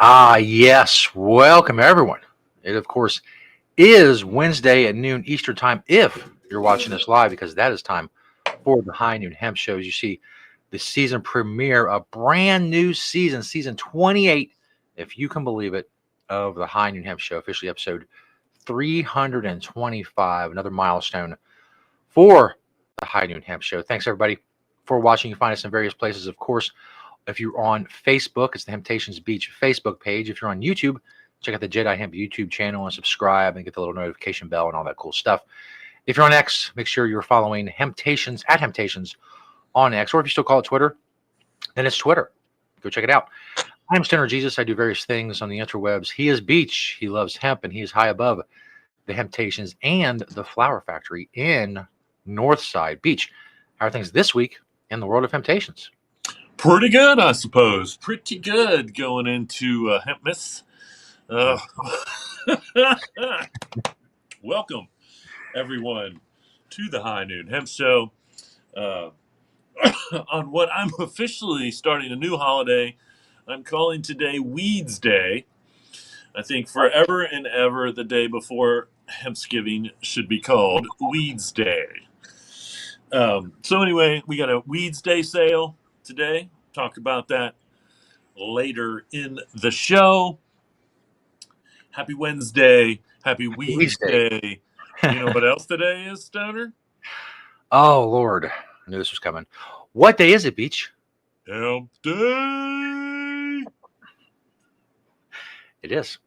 Yes. Welcome, everyone. It, of course, is Wednesday at noon Eastern Time if you're watching this live, because that is time for the High Noon Hemp Show. As you see, the season premiere, a brand new season, season 28, if you can believe it, of the High Noon Hemp Show, officially episode 325, another milestone for the High Noon Hemp Show. Thanks, everybody, for watching. You find us in various places, of course. If you're on Facebook, it's the Temptations Beach Facebook page. If you're on YouTube, check out the Jedi Hemp YouTube channel and subscribe and get the little notification bell and all that cool stuff. If you're on X, make sure you're following Hemptations at Hemptations on X, or if you still call it Twitter, then it's Twitter. Go check it out. I'm Stoner Jesus. I do various things on the interwebs. He is Beach. He loves hemp, and he is high above the Hemptations and the Flower Factory in Northside Beach. How are things this week in the world of Hemptations? Pretty good, I suppose. Pretty good going into Hempmas. Welcome, everyone, to the High Noon Hemp Show. On what I'm officially starting a new holiday, I'm calling today Weeds Day. I think forever and ever the day before Hempsgiving should be called Weeds Day. So anyway, we got a Weeds Day sale today. Talk about that later in the show. Happy Wednesday. Happy Weeds Day. You know what else today is, Stoner? Oh, Lord. I knew this was coming. What day is it, Beach? Hemp Day. It is.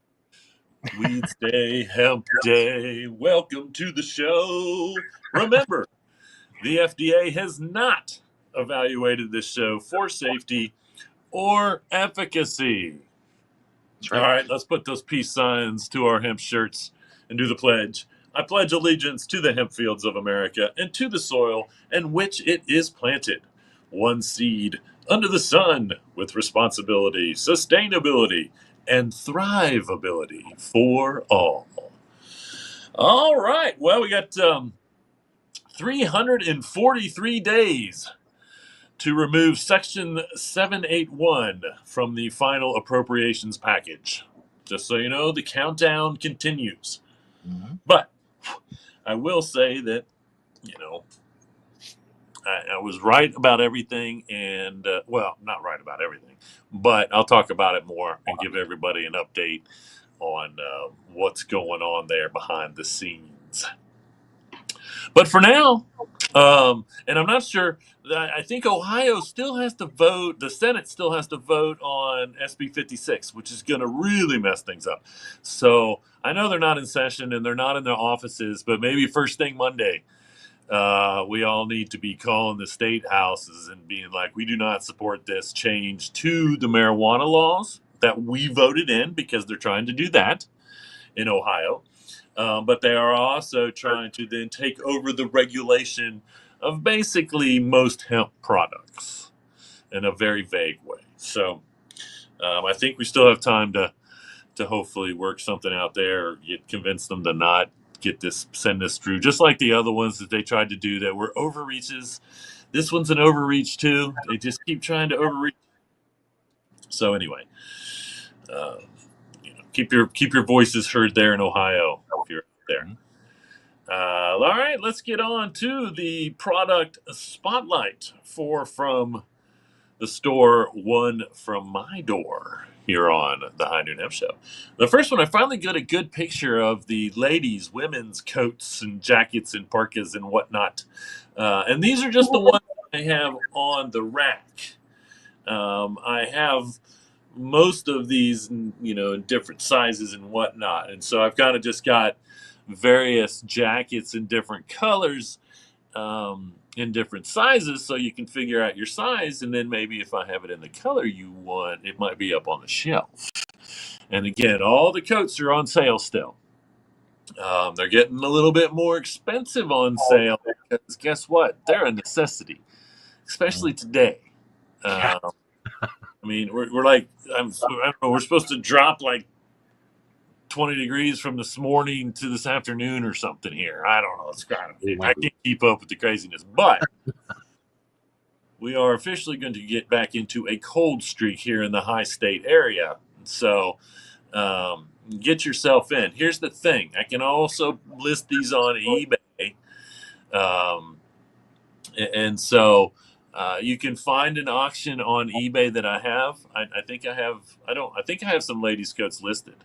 Weeds Day, Hemp Day. Welcome to the show. Remember, the FDA has not evaluated this show for safety or efficacy. Right. All right, let's put those peace signs to our hemp shirts and do the pledge. I pledge allegiance to the hemp fields of America and to the soil in which it is planted. One seed under the sun with responsibility, sustainability, and thrivability for all. All right, well, we got 343 days to remove Section 781 from the final appropriations package. Just so you know, the countdown continues. Mm-hmm. But I will say that, I was right about everything, and, well, not right about everything, but I'll talk about it more and give everybody an update on what's going on there behind the scenes. But for now, and I'm not sure, I think Ohio still has to vote, the Senate still has to vote on SB 56, which is going to really mess things up. So I know they're not in session and they're not in their offices, but maybe first thing Monday, we all need to be calling the state houses and being like, we do not support this change to the marijuana laws that we voted in, because they're trying to do that in Ohio. But they are also trying to then take over the regulation of basically most hemp products in a very vague way. So I think we still have time to hopefully work something out there, or convince them to not send this through, just like the other ones that they tried to do that were overreaches. This one's an overreach too. They just keep trying to overreach. So anyway, keep your voices heard there in Ohio if you're there. All right, let's get on to the product spotlight. 4 from the store, 1 from my door here on the High Noon Hemp Show. The first one, I finally got a good picture of the ladies' women's coats and jackets and parkas and whatnot. And these are just the ones I have on the rack. I have most of these, in different sizes and whatnot. And so I've kind of just got various jackets in different colors, in different sizes, so you can figure out your size, and then maybe if I have it in the color you want, it might be up on the shelf. And again, all the coats are on sale still. They're getting a little bit more expensive on sale because guess what? They're a necessity, especially today. I mean, we're like, I don't know, we're supposed to drop like 20 degrees from this morning to this afternoon or something here. I don't know. It's kind of, I can't keep up with the craziness, but we are officially going to get back into a cold streak here in the high state area. So get yourself in. Here's the thing. I can also list these on eBay. And so you can find an auction on eBay that I have. I think I have. I think I have some ladies' coats listed.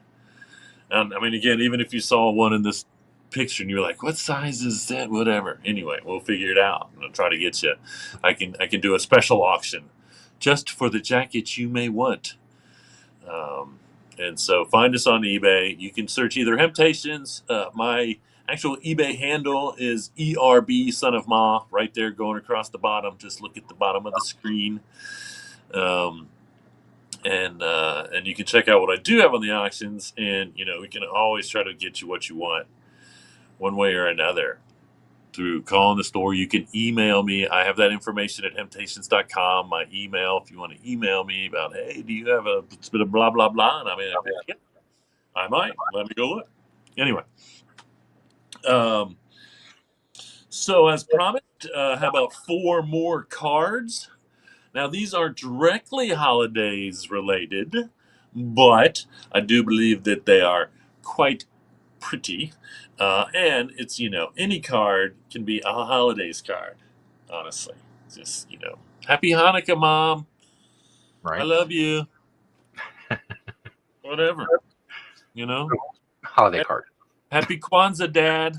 I mean, again, even if you saw one in this picture and you're like, "What size is that?" Whatever. Anyway, we'll figure it out. I'll try to get you. I can do a special auction just for the jackets you may want. And so find us on eBay. You can search either Hemptations. My actual eBay handle is ERB Son of Ma, right there going across the bottom. Just look at the bottom of the screen. And you can check out what I do have on the auctions. And, we can always try to get you what you want one way or another through calling the store. You can email me. I have that information at hemptations.com. My email, if you want to email me about, hey, do you have a bit of blah, blah, blah? And I mean, yeah, I might. Let me go look. Anyway. So as promised, how about 4 more cards? Now, these are directly holidays related, but I do believe that they are quite pretty. And it's, any card can be a holidays card, honestly. Just, Happy Hanukkah, Mom. Right. I love you. Whatever. Holiday card. Happy Kwanzaa, Dad.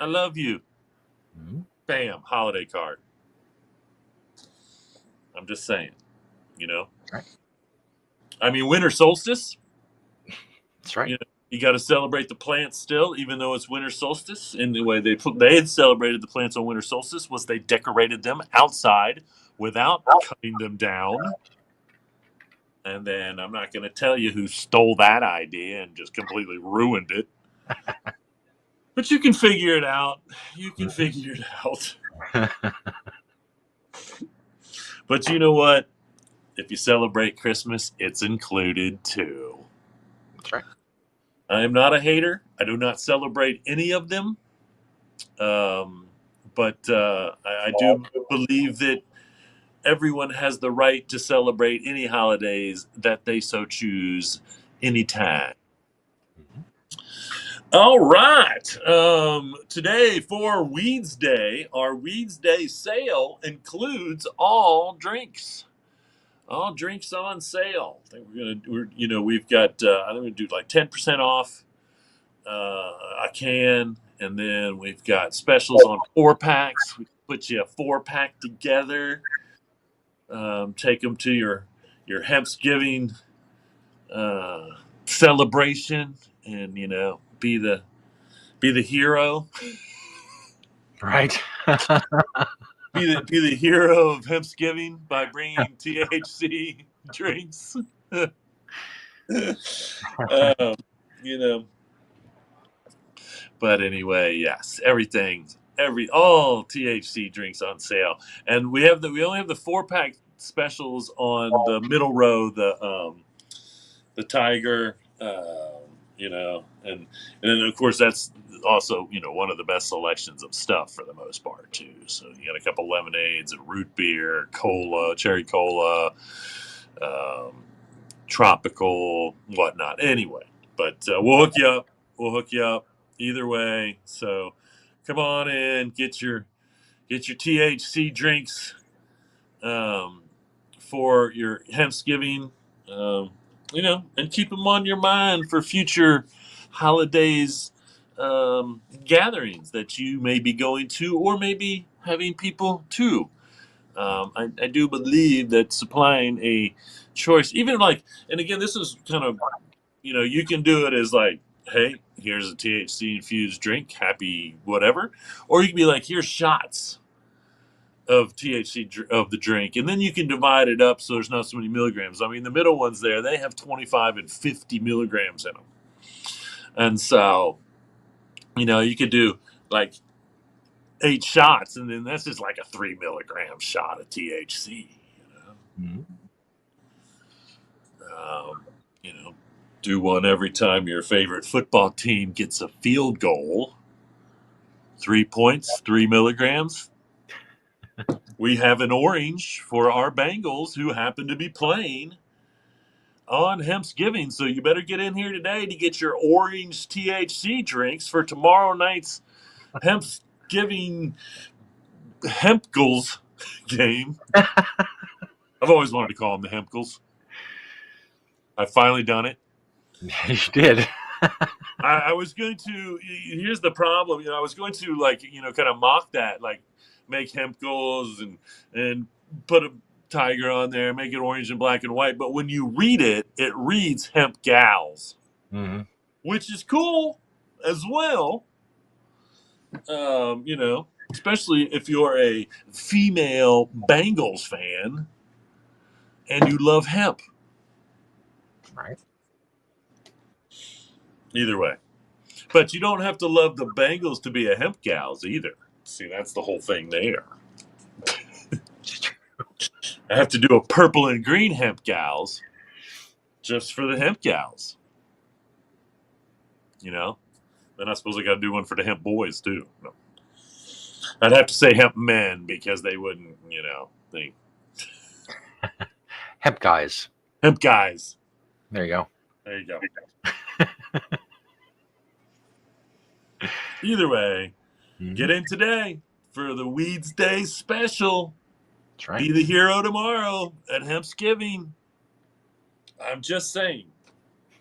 I love you. Mm-hmm. Bam, holiday card. I'm just saying, Right. I mean, winter solstice. That's right. You got to celebrate the plants still, even though it's winter solstice. And the way they had celebrated the plants on winter solstice was they decorated them outside without cutting them down. And then I'm not going to tell you who stole that idea and just completely ruined it. But you can figure it out. You can figure it out. But you know what? If you celebrate Christmas, it's included too. That's right. I am not a hater. I do not celebrate any of them. But I do believe that everyone has the right to celebrate any holidays that they so choose anytime. Mm-hmm. All right. Today for Weeds Day, our Weeds Day sale includes all drinks. All drinks on sale. I think we've got. I think we do like 10% off a can, and then we've got specials on 4-packs. We put you a 4-pack together. Take them to your Hempsgiving celebration, and be the hero. Right. be the hero of Hempsgiving by bringing THC drinks. But anyway, yes, all THC drinks on sale, and we only have the 4-pack specials on the middle row, the Tiger, and then of course that's also one of the best selections of stuff for the most part too. So you got a couple lemonades, a root beer, cola, cherry cola, tropical, whatnot. Anyway, but we'll hook you up. We'll hook you up either way. So come on in, get your THC drinks for your Hempsgiving. And keep them on your mind for future holidays gatherings that you may be going to, or maybe having people to. I do believe that supplying a choice, even and again, this is kind of, you can do it as like, hey, here's a THC infused drink, happy whatever, or you can be like, here's shots of THC of the drink, and then you can divide it up so there's not so many milligrams. I mean, the middle ones there, they have 25 and 50 milligrams in them, and so you could do like 8 shots, and then that's just like a 3 milligram shot of THC. Mm-hmm. Do one every time your favorite football team gets a field goal. 3 points, 3 milligrams. We have an orange for our Bengals who happen to be playing on Hempsgiving, so you better get in here today to get your orange THC drinks for tomorrow night's Hempsgiving Hempkles game. I've always wanted to call them the Hempkles. I've finally done it. You did. I was going to. Here's the problem. I was going to kind of mock that, like make Hempkles and put a tiger on there, make it orange and black and white. But when you read it, it reads Hemp Gals, Mm-hmm. which is cool as well. Especially if you're a female Bengals fan and you love hemp. Right. Either way. But you don't have to love the Bengals to be a hemp gals either. See, that's the whole thing there. I have to do a purple and green hemp gals just for the hemp gals. Then I suppose I got to do one for the hemp boys too. No. I'd have to say hemp men because they wouldn't, they Hemp guys. hemp guys. There you go. There you go. Either way, get in today for the Weeds Day special. That's right. Be the hero tomorrow at Hempsgiving. I'm just saying.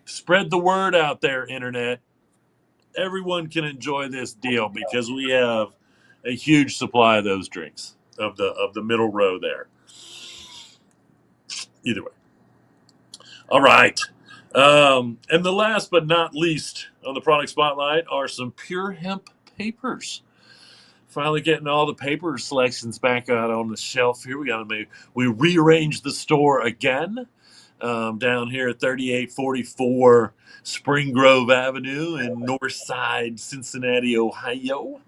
Spread the word out there, Internet. Everyone can enjoy this deal because we have a huge supply of those drinks of the middle row there. Either way. All right. And the last but not least on the product spotlight are some pure hemp papers. Finally getting all the paper selections back out on the shelf here. We rearranged the store again down here at 3844 Spring Grove Avenue in Northside, Cincinnati, Ohio.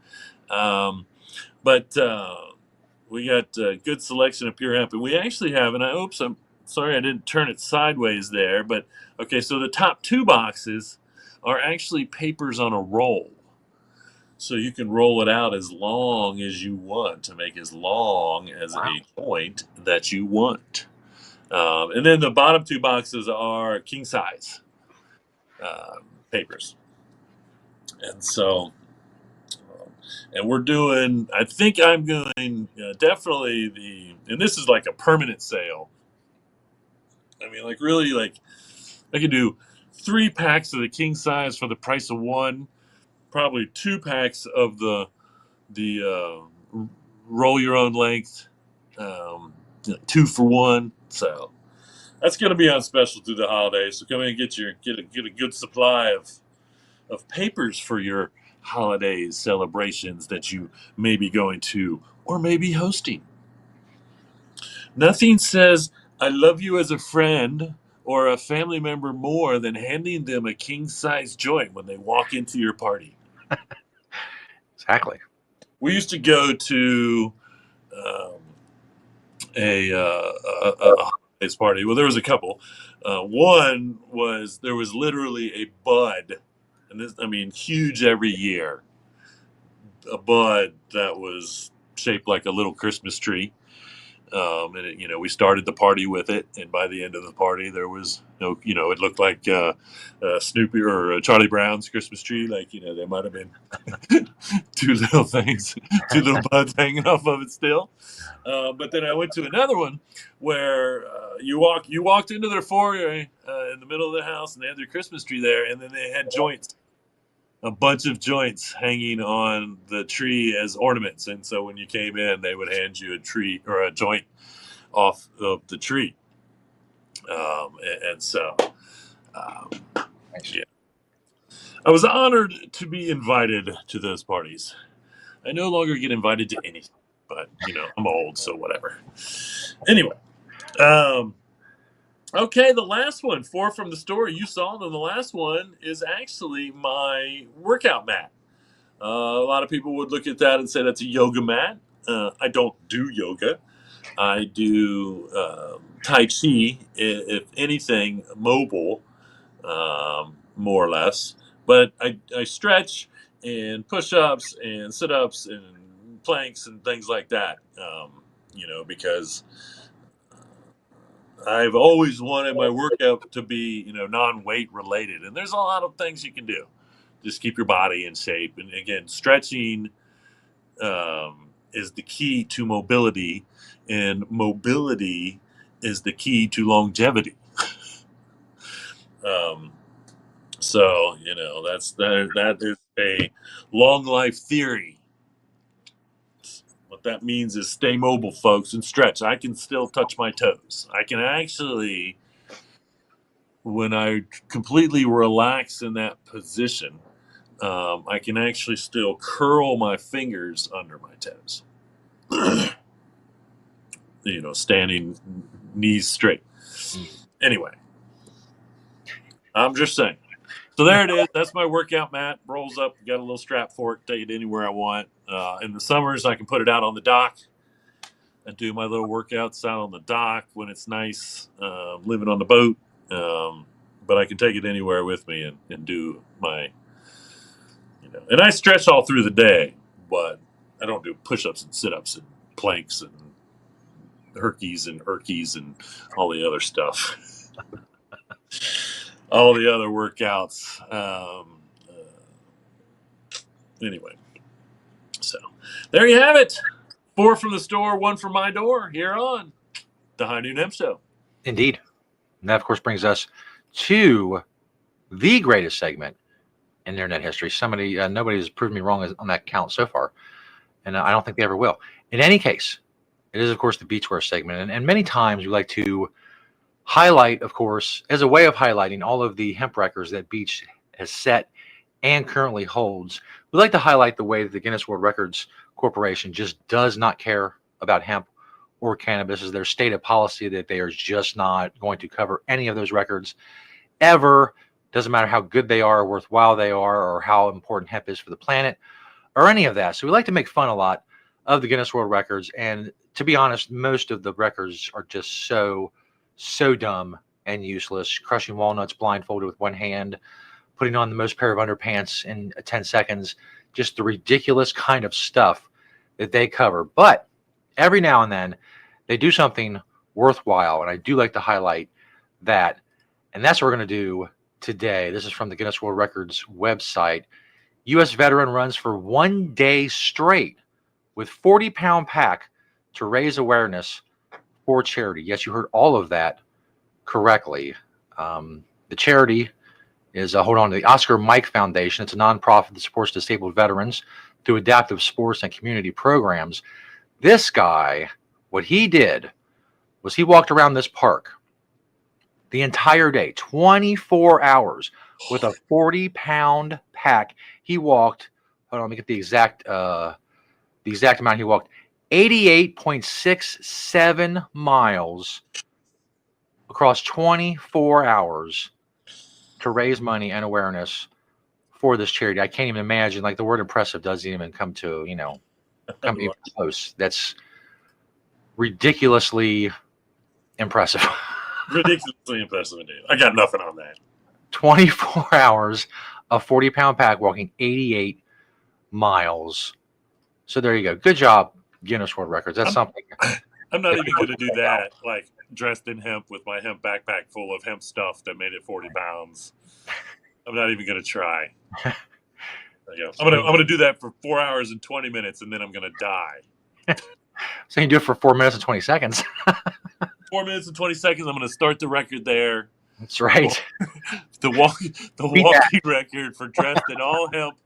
But we got a good selection of pure hemp, and we actually have. And I'm sorry I didn't turn it sideways there, but okay. So the top two boxes are actually papers on a roll. So you can roll it out as long as you want to make as long as a joint that you want. And then the bottom two boxes are king size papers. And so, and we're doing, I think I'm going definitely and this is like a permanent sale. I mean, really, I could do 3 packs of the king size for the price of one. Probably 2 packs of the roll your own length, 2 for 1. So that's going to be on special through the holidays. So come in and get a good supply of papers for your holidays celebrations that you may be going to or may be hosting. Nothing says I love you as a friend or a family member more than handing them a king size joint when they walk into your party. Exactly. We used to go to a holidays party. Well, there was a couple. One was there was literally a bud, and this, I mean, huge every year. A bud that was shaped like a little Christmas tree. And we started the party with it, and by the end of the party, there was it looked like Snoopy or Charlie Brown's Christmas tree. There might have been 2 little things, 2 little buds hanging off of it still. But then I went to another one where you walked into their foyer in the middle of the house, and they had their Christmas tree there, and then they had joints. A bunch of joints hanging on the tree as ornaments, and so when you came in, they would hand you a tree or a joint off of the tree. Yeah, I was honored to be invited to those parties. I no longer get invited to anything, but I'm old, so whatever. Anyway, okay, the last one, 4 from the store you saw, and the last one is actually my workout mat. A lot of people would look at that and say that's a yoga mat. I don't do yoga. I do Tai Chi, if anything, mobile, more or less. But I stretch and push-ups and sit-ups and planks and things like that, because I've always wanted my workout to be, non-weight related, and there's a lot of things you can do. Just keep your body in shape, and again, stretching is the key to mobility, and mobility is the key to longevity. Um, so that is a long life theory. What that means is stay mobile, folks, and stretch. I can still touch my toes. I can actually, when I completely relax in that position, I can actually still curl my fingers under my toes. Standing knees straight. Anyway, I'm just saying. So there it is. That's my workout mat. Rolls up. Got a little strap for it. Take it anywhere I want. In the summers, I can put it out on the dock and do my little workouts out on the dock when it's nice, living on the boat. But I can take it anywhere with me and do my, and I stretch all through the day, but I don't do push-ups and sit-ups and planks and herkies and erkies and all the other stuff. All the other workouts. Anyway, so there you have it. 4 from the store, 1 from my door here on the High Noon Hemp Show. Indeed. And that, of course, brings us to the greatest segment in internet history. Nobody has proved me wrong on that count so far, and I don't think they ever will. In any case, it is, of course, the Beachwear segment, and many times we like to highlight, of course, as a way of highlighting all of the hemp records that Beach has set and currently holds. We like to highlight the way that the Guinness World Records Corporation just does not care about hemp or cannabis. Is their stated policy that they are just not going to cover any of those records ever. Doesn't matter how good they are, or worthwhile they are, or how important hemp is for the planet, or any of that. So we like to make fun a lot of the Guinness World Records. And to be honest, most of the records are just so dumb and useless. Crushing walnuts blindfolded with one hand, putting on the most pair of underpants in 10 seconds, just the ridiculous kind of stuff that they cover. But every now and then they do something worthwhile, and I do like to highlight that. And that's what we're going to do today. This is from the Guinness World Records website. U.S. veteran runs for 1 day straight with 40-pound pack to raise awareness for charity. Yes, you heard all of that correctly. The charity is, hold on, to the Oscar Mike Foundation. It's a nonprofit that supports disabled veterans through adaptive sports and community programs. This guy, what he did was he walked around this park the entire day, 24 hours, with a 40-pound pack. He walked, hold on, let me get the exact amount he walked, 88.67 miles across 24 hours to raise money and awareness for this charity. I can't even imagine, like, the word impressive doesn't even come even close. That's ridiculously impressive. Ridiculously impressive indeed. I got nothing on that. 24 hours, a 40-pound pack walking 88 miles. So there you go. Good job, Guinness World Records. That's something. I'm not even going to do that, like dressed in hemp with my hemp backpack full of hemp stuff that made it 40 pounds. I'm not even going to try. I'm going to do that for 4 hours and 20 minutes, and then I'm going to die. So you can do it for 4 minutes and 20 seconds. 4 minutes and 20 seconds. I'm going to start the record there. That's right. The walking record for dressed in all hemp.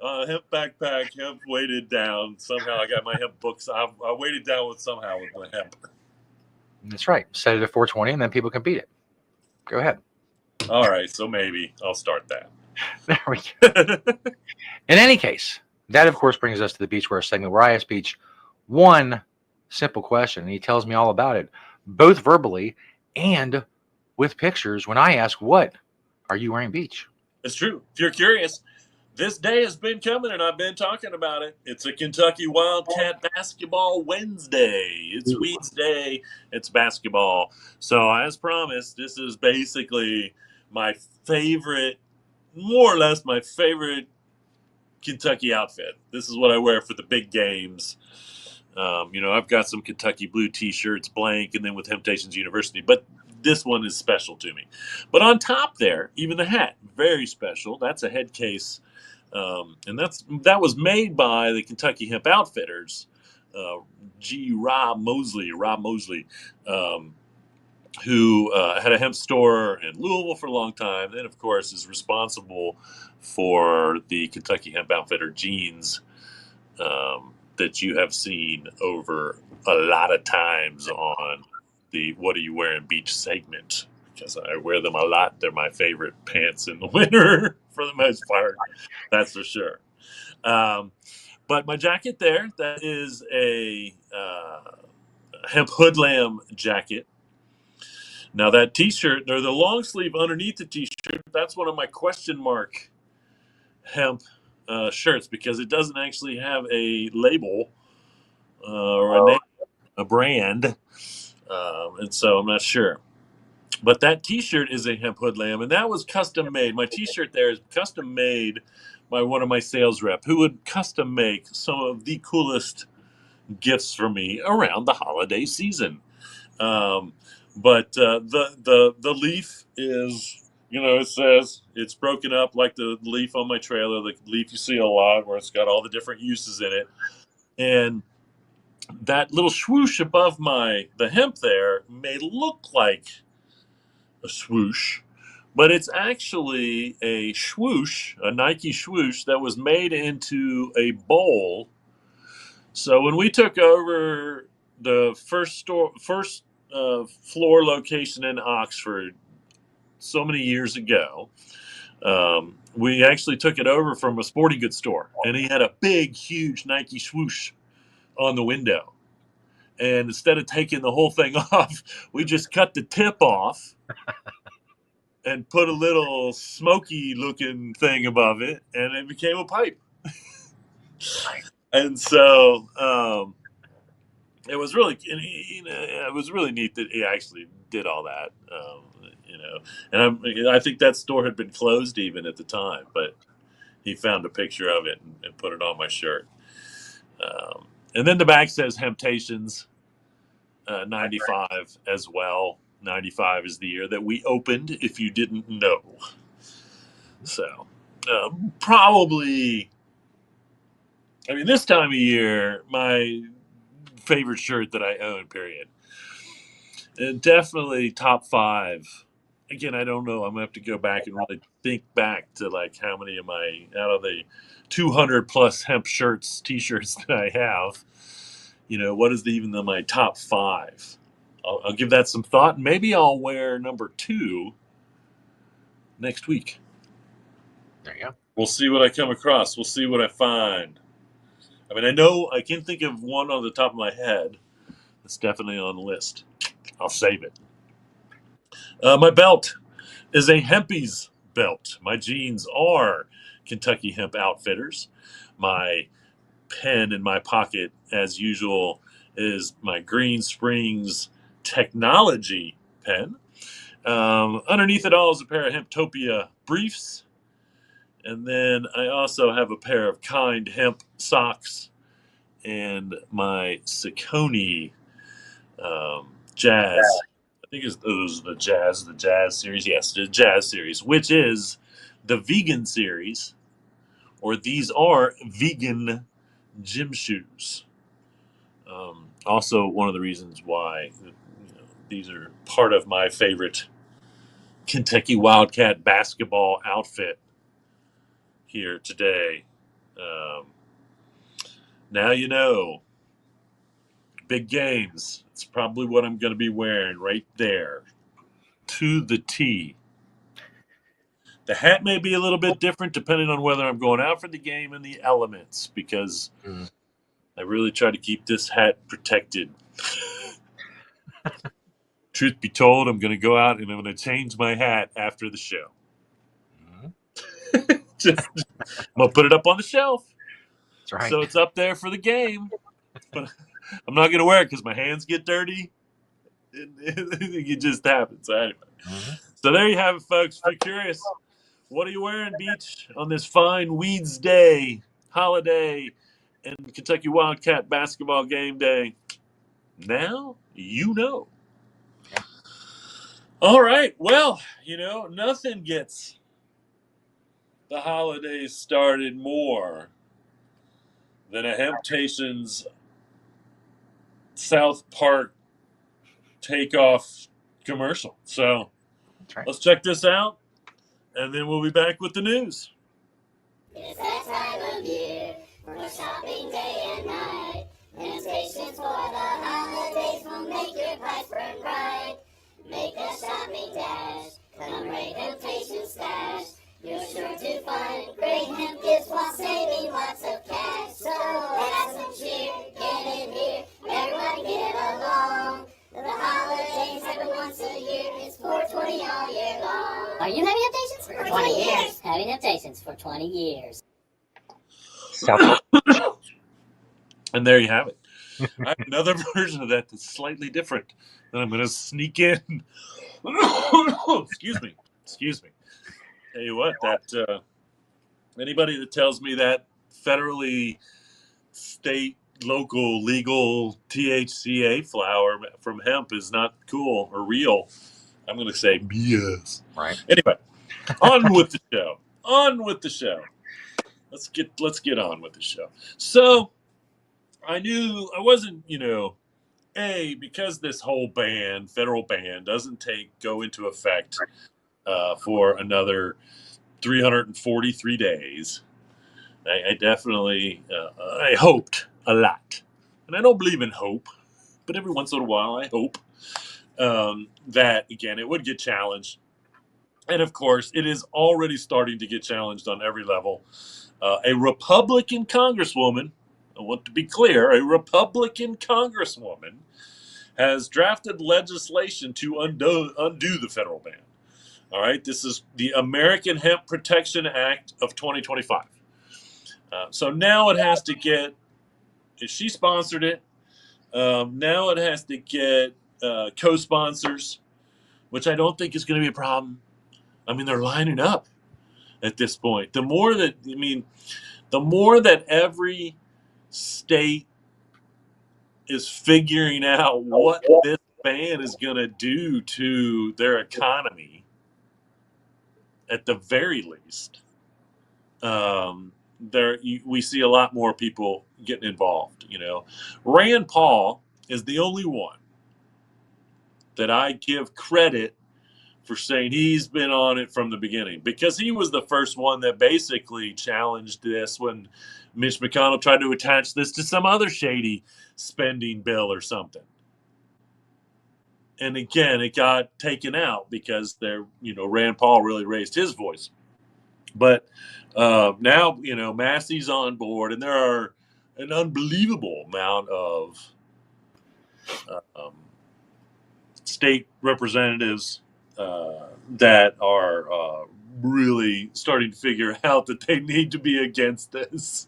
Hemp backpack, hemp weighted down. Somehow I got my hemp books. I weighted down with my hemp. That's right. Set it at 420, and then people can beat it. Go ahead. All right, so maybe I'll start that. There we go. In any case, that of course brings us to the Beachwear segment, where I ask Beach one simple question, and he tells me all about it, both verbally and with pictures. When I ask, "What are you wearing, Beach?" It's true. If you're curious, this day has been coming, and I've been talking about it. It's a Kentucky Wildcat Basketball Wednesday. It's Weeds Day. It's basketball. So, as promised, this is basically my favorite, more or less my favorite Kentucky outfit. This is what I wear for the big games. I've got some Kentucky Blue T-shirts, blank, and then with Temptations University, but this one is special to me. But on top there, even the hat, very special. That's a head case, and that was made by the Kentucky Hemp Outfitters. Rob Mosley, um, who had a hemp store in Louisville for a long time. Then, of course, is responsible for the Kentucky Hemp Outfitter jeans that you have seen over a lot of times on the "What Are You Wearing" beach segment, because I wear them a lot. They're my favorite pants in the winter for the most part. That's for sure. Um, but my jacket there, that is a hemp hoodlam jacket. Now that T-shirt, or the long sleeve underneath the T-shirt, that's one of my question mark hemp shirts, because it doesn't actually have a label or a name, a brand, and so I'm not sure. But that T-shirt is a hemp hoodlam, and that was custom made. My T-shirt there is custom made by one of my sales rep, who would custom make some of the coolest gifts for me around the holiday season. Um, but the leaf is, it says it's broken up like the leaf on my trailer, the leaf you see a lot, where it's got all the different uses in it, and that little swoosh above the hemp there may look like a swoosh, but it's actually a swoosh, a Nike swoosh that was made into a bowl. So when we took over the first floor location in Oxford so many years ago, we actually took it over from a sporting goods store, and he had a big, huge Nike swoosh on the window. And instead of taking the whole thing off, we just cut the tip off and put a little smoky looking thing above it, and it became a pipe. And so it was really, it was really neat that he actually did all that. And I think that store had been closed even at the time, but he found a picture of it and put it on my shirt. And then the back says Hemptations 95 as well. 95 is the year that we opened, if you didn't know. So probably, this time of year, my favorite shirt that I own, period. And definitely top 5. Again, I don't know. I'm gonna have to go back and really think back to like how many of my, out of the 200 plus hemp shirts, t-shirts that I have, what is my top 5? I'll give that some thought, and maybe I'll wear number 2 next week. There you go. We'll see what I come across. We'll see what I find. I know I can't think of one on the top of my head. It's definitely on the list. I'll save it. My belt is a Hempies belt. My jeans are Kentucky Hemp Outfitters. My pen in my pocket, as usual, is my Green Springs Technology pen. Underneath it all is a pair of Hemptopia briefs. And then I also have a pair of Kind Hemp socks and my Saucony Jazz. I think it was the Jazz series. Yes, the Jazz series, which is the vegan series, or these are vegan gym shoes. Also, one of the reasons why these are part of my favorite Kentucky Wildcat basketball outfit here today. Now you know. Big games. It's probably what I'm going to be wearing right there. To the T. The hat may be a little bit different depending on whether I'm going out for the game and the elements, because I really try to keep this hat protected. Truth be told, I'm going to go out and I'm going to change my hat after the show. I'm going to put it up on the shelf. That's right. So it's up there for the game. But I'm not going to wear it because my hands get dirty. It just happens. So anyway. So there you have it, folks. If you're curious, what are you wearing, Beach, on this fine Weeds Day, holiday, and Kentucky Wildcat basketball game day. Now you know. Yeah. All right. Well, nothing gets the holidays started more than a Hemptations South Park takeoff commercial. So That's right. let's check this out, and then we'll be back with the news. It's that time of year for shopping day and night. Temptations for the holidays will make your pipes burn bright. Make a shopping dash, come raid Temptations stash. You're sure to find great hemp gifts while saving lots of cash. So have some cheer, get in here, everyone get along. The holidays happen once a year, it's 420 all year long. Are you having Temptations? For 20 years. Having Temptations for 20 years. South And there you have it. I have another version of that that's slightly different that I'm going to sneak in. Excuse me. Tell you what, that anybody that tells me that federally, state, local, legal THCA flower from hemp is not cool or real, I'm going to say BS. Right. Anyway, on with the show. Let's get on with the show. So I knew I wasn't, because this whole federal ban, doesn't go into effect for another 343 days. I definitely, I hoped a lot. And I don't believe in hope, but every once in a while I hope that, again, it would get challenged. And of course, it is already starting to get challenged on every level. A Republican congresswoman, I want to be clear, a Republican congresswoman has drafted legislation to undo the federal ban. All right, this is the American Hemp Protection Act of 2025. So now it has to get, she sponsored it, now it has to get co-sponsors, which I don't think is going to be a problem. I mean, they're lining up at this point. The more that every state is figuring out what this ban is going to do to their economy, at the very least, we see a lot more people getting involved. Rand Paul is the only one that I give credit for saying he's been on it from the beginning, because he was the first one that basically challenged this when Mitch McConnell tried to attach this to some other shady spending bill or something. And again, it got taken out because Rand Paul really raised his voice. But now, Massey's on board, and there are an unbelievable amount of state representatives that are really starting to figure out that they need to be against this.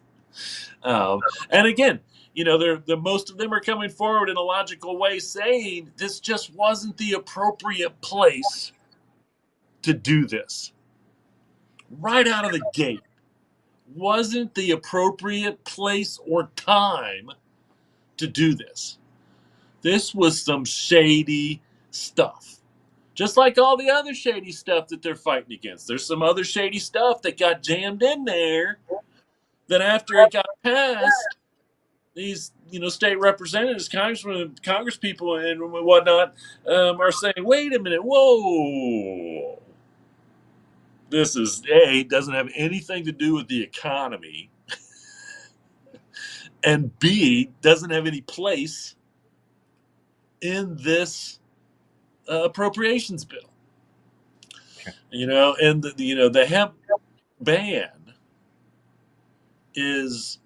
And again, most of them are coming forward in a logical way, saying this just wasn't the appropriate place to do this. Right out of the gate, wasn't the appropriate place or time to do this. This was some shady stuff. Just like all the other shady stuff that they're fighting against. There's some other shady stuff that got jammed in there that after it got passed, these, state representatives, congressmen, congresspeople, and whatnot are saying, wait a minute, whoa. This doesn't have anything to do with the economy, and B, doesn't have any place in this appropriations bill. Okay. And the hemp ban is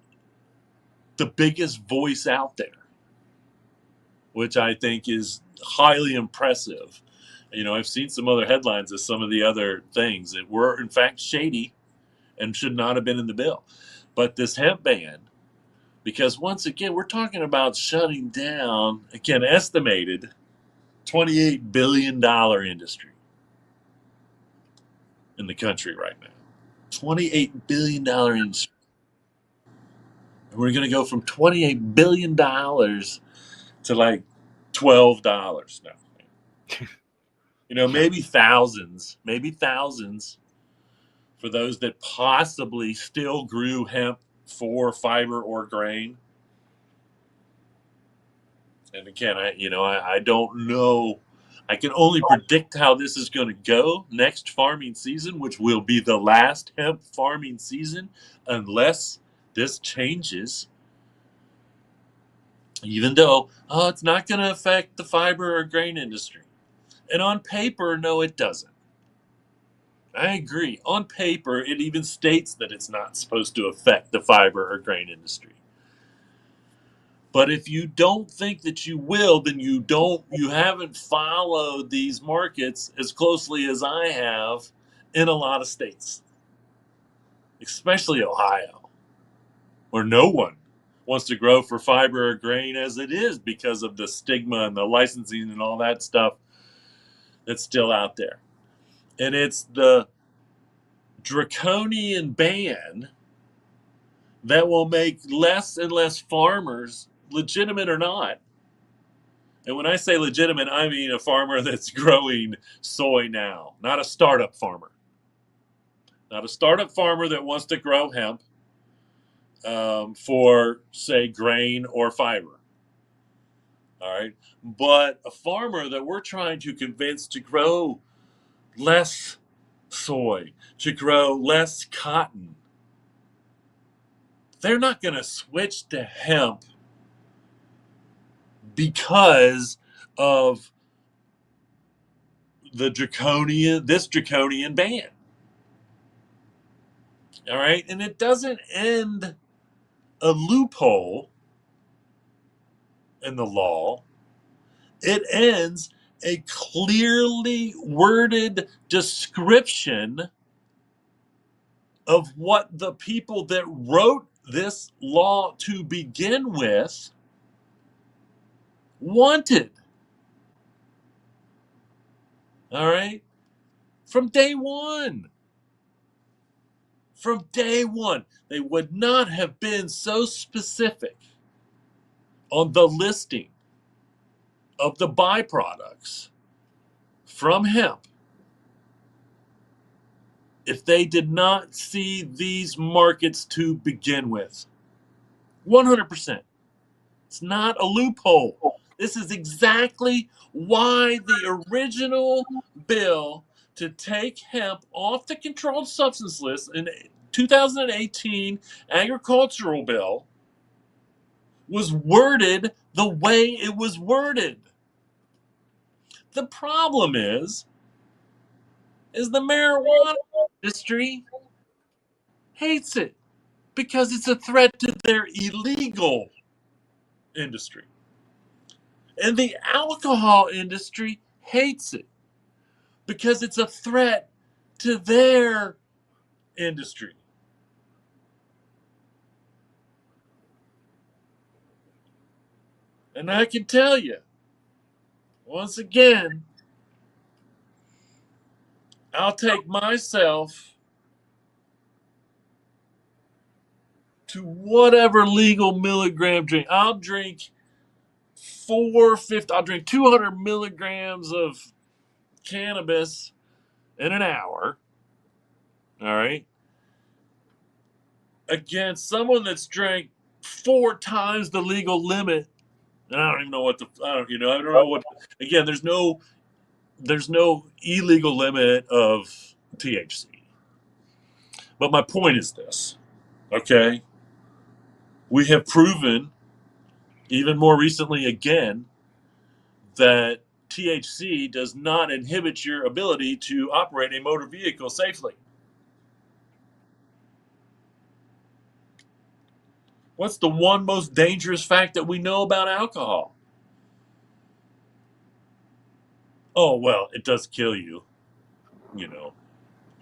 the biggest voice out there, which I think is highly impressive. I've seen some other headlines of some of the other things that were in fact shady and should not have been in the bill. But this hemp ban, because once again, we're talking about shutting down, again, estimated $28 billion industry in the country right now. $28 billion industry. We're going to go from $28 billion to like $12 now. Maybe thousands for those that possibly still grew hemp for fiber or grain. And again, I don't know. I can only predict how this is going to go next farming season, which will be the last hemp farming season, unless this changes. Even though, it's not going to affect the fiber or grain industry. And on paper, no, it doesn't. I agree. On paper, it even states that it's not supposed to affect the fiber or grain industry. But if you don't think that you will, then you haven't followed these markets as closely as I have in a lot of states, especially Ohio, where no one wants to grow for fiber or grain as it is because of the stigma and the licensing and all that stuff that's still out there. And it's the draconian ban that will make less and less farmers, legitimate or not. And when I say legitimate, I mean a farmer that's growing soy now, not a startup farmer. Not a startup farmer that wants to grow hemp for, say, grain or fiber. All right. But a farmer that we're trying to convince to grow less soy, to grow less cotton, they're not going to switch to hemp because of this draconian ban. All right. And it doesn't end a loophole in the law. It ends a clearly worded description of what the people that wrote this law to begin with wanted. All right? From day one. From day one, they would not have been so specific on the listing of the byproducts from hemp if they did not see these markets to begin with. 100%. It's not a loophole. This is exactly why the original bill to take hemp off the controlled substance list in 2018 agricultural bill was worded the way it was worded. The problem is the marijuana industry hates it because it's a threat to their illegal industry. And the alcohol industry hates it because it's a threat to their industry. And I can tell you, once again, I'll take myself to whatever legal milligram drink. I'll drink 200 milligrams of cannabis in an hour. All right. Against someone that's drank 4 times the legal limit. And I don't even know what I don't know what, again, there's no illegal limit of THC. But my point is this, okay? We have proven, even more recently again, that THC does not inhibit your ability to operate a motor vehicle safely. What's the one most dangerous fact that we know about alcohol? Oh, well, it does kill you,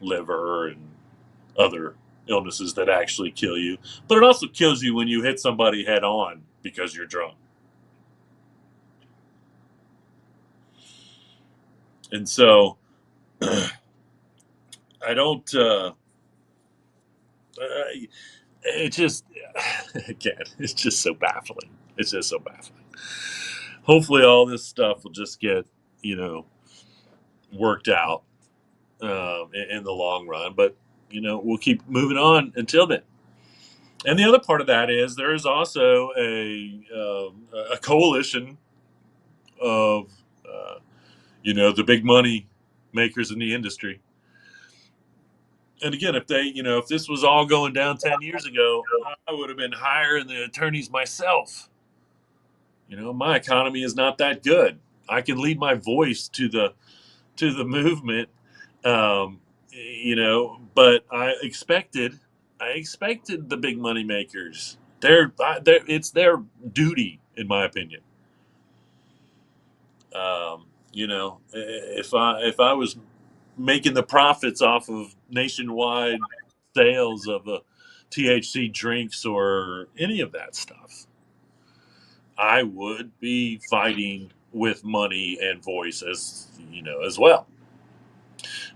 liver and other illnesses that actually kill you. But it also kills you when you hit somebody head on because you're drunk. And so I don't, it just, again, it's just so baffling. It's just so baffling. Hopefully all this stuff will just get, worked out in the long run. But, we'll keep moving on until then. And the other part of that is there is also a coalition of, the big money makers in the industry. And again, if this was all going down 10 years ago, I would have been hiring the attorneys myself. My economy is not that good. I can lead my voice to the movement, but I expected the big money makers. It's their duty, in my opinion. If I was making the profits off of nationwide sales of THC drinks or any of that stuff, I would be fighting with money and voice as well.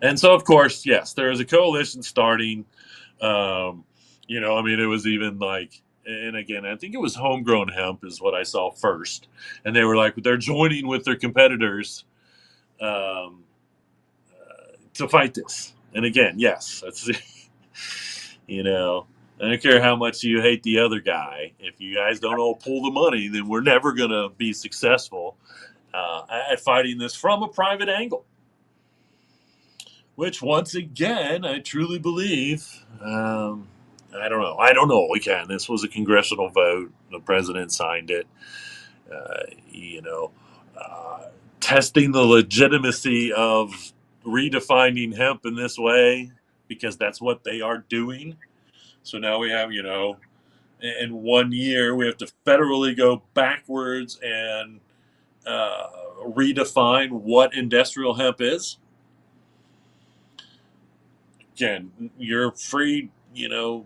And so, of course, yes, there is a coalition starting. It was even like, and again, I think it was Homegrown Hemp is what I saw first, and they were like they're joining with their competitors to fight this. And again, yes, that's I don't care how much you hate the other guy. If you guys don't all pull the money, then we're never going to be successful at fighting this from a private angle. Which, once again, I truly believe. I don't know. Again, this was a congressional vote. The president signed it. Testing the legitimacy of redefining hemp in this way, because that's what they are doing. So now we have, in 1 year, we have to federally go backwards and redefine what industrial hemp is. Again, you're free, to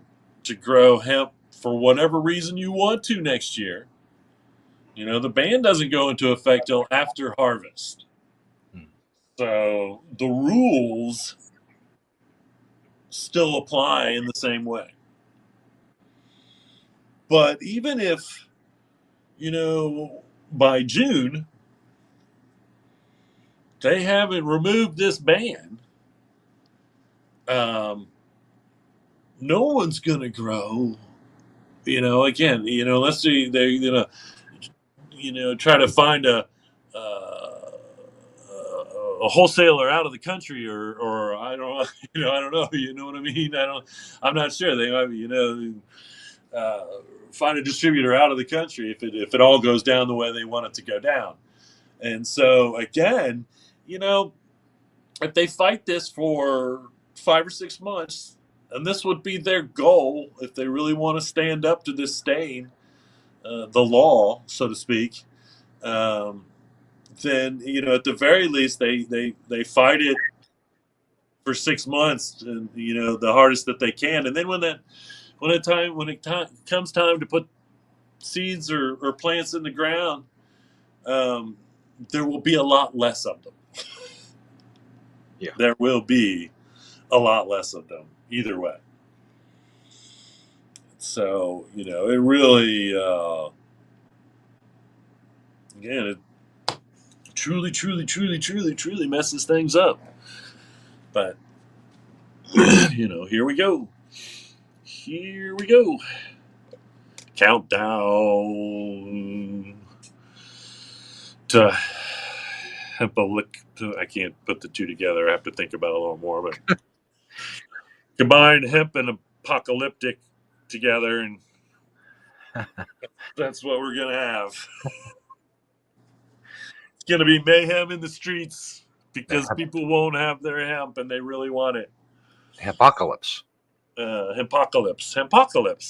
grow hemp for whatever reason you want to next year. The ban doesn't go into effect till after harvest. So the rules still apply in the same way. But even if, by June, they haven't removed this ban, no one's going to grow. Again, let's say they're going to, try to find a wholesaler out of the country, or I don't I don't know. You know what I mean? I'm not sure. They might, find a distributor out of the country if it all goes down the way they want it to go down. And so again, if they fight this for 5 or 6 months, and this would be their goal if they really want to stand up to this stain, the law, so to speak, then at the very least they fight it for 6 months, and the hardest that they can, and then when it comes time to put seeds or plants in the ground, there will be a lot less of them. Yeah. There will be a lot less of them either way. So, it really, again, it truly, truly, truly, truly, truly messes things up. But, here we go. Here we go. Countdown to I can't put the two together. I have to think about it a little more. But combine hemp and apocalyptic together, and that's what we're going to have. It's going to be mayhem in the streets because people won't have their hemp and they really want it. Apocalypse. Hempocalypse,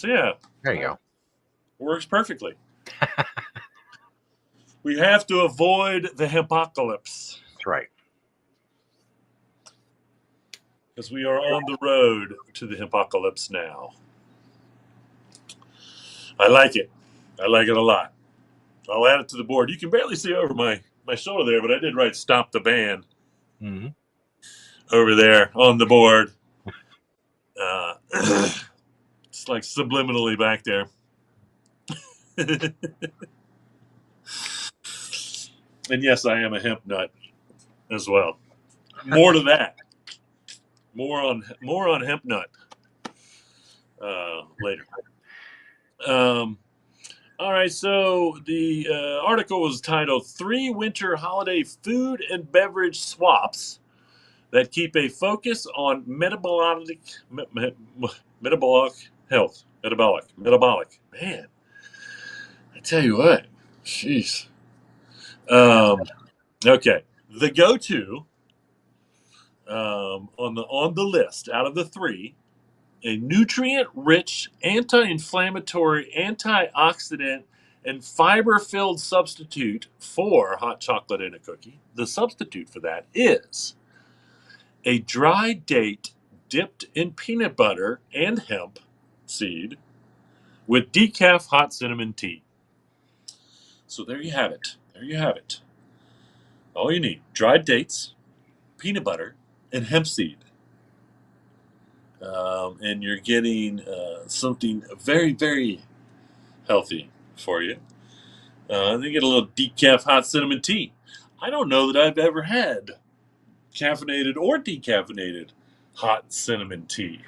yeah. There you go. Works perfectly. We have to avoid the hempocalypse. That's right. Because we are on the road to the hempocalypse now. I like it. I like it a lot. I'll add it to the board. You can barely see over my shoulder there, but I did write "Stop the Ban" over there on the board. It's like subliminally back there. And yes, I am a hemp nut as well. More to that. More on hemp nut later. All right, so the article was titled 3 Winter Holiday Food and Beverage Swaps That Keep a Focus on Metabolic Health. Metabolic. Man, I tell you what. Jeez. Okay. The go-to on the list out of the 3, a nutrient-rich, anti-inflammatory, antioxidant, and fiber-filled substitute for hot chocolate and a cookie. The substitute for that is a dry date dipped in peanut butter and hemp seed with decaf hot cinnamon tea. So there you have it. There you have it. All you need, dried dates, peanut butter, and hemp seed. And you're getting something very, very healthy for you. They get a little decaf hot cinnamon tea. I don't know that I've ever had caffeinated or decaffeinated hot cinnamon tea,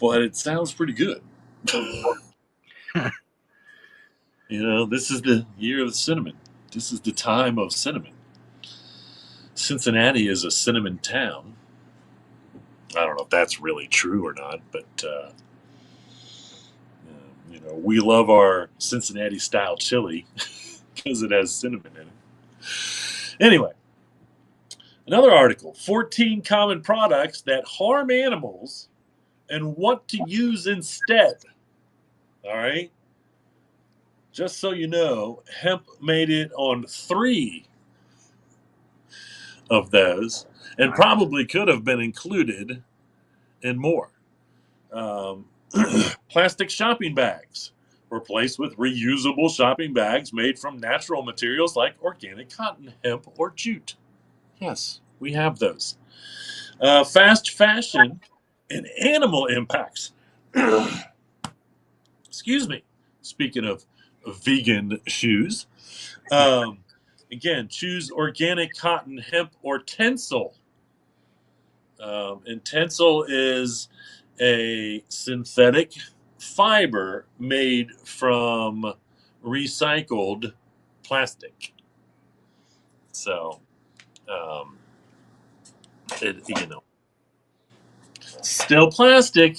but it sounds pretty good. This is the year of the cinnamon. This is the time of cinnamon. Cincinnati is a cinnamon town. I don't know if that's really true or not, but we love our Cincinnati style chili because it has cinnamon in it. Anyway, another article, 14 common products that harm animals and what to use instead. All right. Just so you know, hemp made it on 3 of those and probably could have been included in more. Plastic shopping bags. Replaced with reusable shopping bags made from natural materials like organic cotton, hemp, or jute. Yes, we have those. Fast fashion and animal impacts. Excuse me. Speaking of vegan shoes, again, choose organic cotton, hemp, or tencel. And tencel is a synthetic fiber made from recycled plastic. So, still plastic